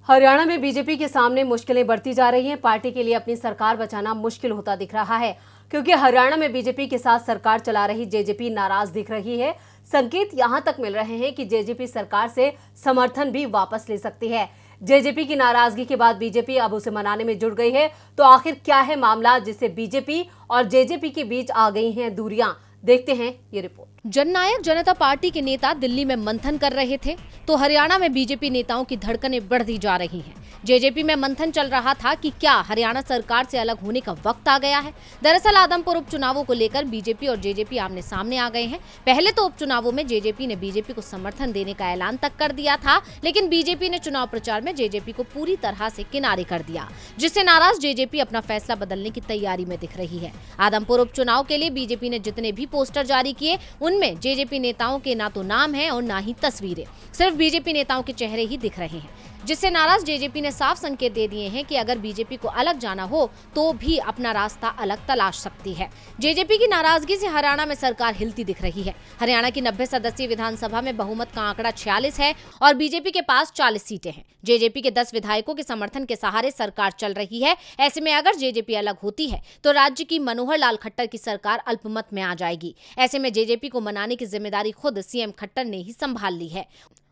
हरियाणा में बीजेपी के सामने मुश्किलें बढ़ती जा रही हैं। पार्टी के लिए अपनी सरकार बचाना मुश्किल होता दिख रहा है, क्योंकि हरियाणा में बीजेपी के साथ सरकार चला रही जेजेपी नाराज दिख रही है। संकेत यहां तक मिल रहे हैं कि जेजेपी सरकार से समर्थन भी वापस ले सकती है। जेजेपी की नाराजगी के बाद बीजेपी अब उसे मनाने में जुट गई है। तो आखिर क्या है मामला जिससे बीजेपी और जेजेपी के बीच आ गई हैं दूरियां? देखते हैं ये रिपोर्ट। जननायक जनता पार्टी के नेता दिल्ली में मंथन कर रहे थे तो हरियाणा में बीजेपी नेताओं की धड़कनें बढ़ती जा रही हैं। जेजेपी में मंथन चल रहा था कि क्या हरियाणा सरकार से अलग होने का वक्त आ गया है। दरअसल आदमपुर उपचुनावों को लेकर बीजेपी और जेजेपी आमने सामने आ गए हैं। पहले तो उपचुनावों में जेजेपी ने बीजेपी को समर्थन देने का ऐलान तक कर दिया था, लेकिन बीजेपी ने चुनाव प्रचार में जेजेपी को पूरी तरह से किनारे कर दिया, जिससे नाराज जेजेपी अपना फैसला बदलने की तैयारी में दिख रही है। आदमपुर उपचुनाव के लिए बीजेपी ने जितने भी पोस्टर जारी किए उनमें जेजेपी नेताओं के ना तो नाम है और ना ही तस्वीरें, सिर्फ बीजेपी नेताओं के चेहरे ही दिख रहे हैं, जिससे नाराज जेजेपी ने साफ संकेत दे दिए हैं कि अगर बीजेपी को अलग जाना हो तो भी अपना रास्ता अलग तलाश सकती है। जेजेपी की नाराजगी से हरियाणा में सरकार हिलती दिख रही है। हरियाणा की 90 सदस्यीय विधानसभा में बहुमत का आंकड़ा 46 है और बीजेपी के पास 40 सीटें हैं। जेजेपी के 10 विधायकों के समर्थन के सहारे सरकार चल रही है। ऐसे में अगर जेजेपी अलग होती है तो राज्य की मनोहर लाल खट्टर की सरकार अल्पमत में आ जाएगी। ऐसे में जेजेपी को मनाने की जिम्मेदारी खुद सीएम खट्टर ने ही संभाल ली है।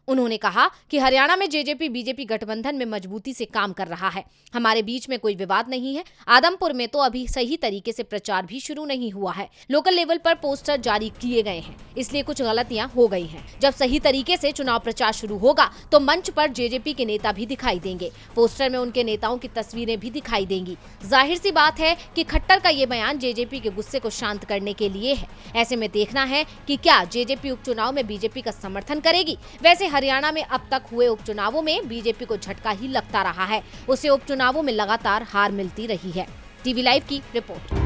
उन्होंने कहा कि हरियाणा में जेजेपी बीजेपी गठबंधन में मजबूती से काम कर रहा है। हमारे बीच में कोई विवाद नहीं है। आदमपुर में तो अभी सही तरीके से प्रचार भी शुरू नहीं हुआ है। लोकल लेवल पर पोस्टर जारी किए गए हैं, इसलिए कुछ गलतियां हो गई हैं। जब सही तरीके से चुनाव प्रचार शुरू होगा तो मंच पर जेजेपी के नेता भी दिखाई देंगे। पोस्टर में उनके नेताओं की तस्वीरें भी दिखाई देंगी। जाहिर सी बात है कि खट्टर का ये बयान जेजेपी के गुस्से को शांत करने के लिए है। ऐसे में देखना है कि क्या जेजेपी उपचुनाव में बीजेपी का समर्थन करेगी। वैसे हरियाणा में अब तक हुए उपचुनावों में बीजेपी को झटका ही लगता रहा है। उसे उपचुनावों में लगातार हार मिलती रही है। टीवी लाइव की रिपोर्ट।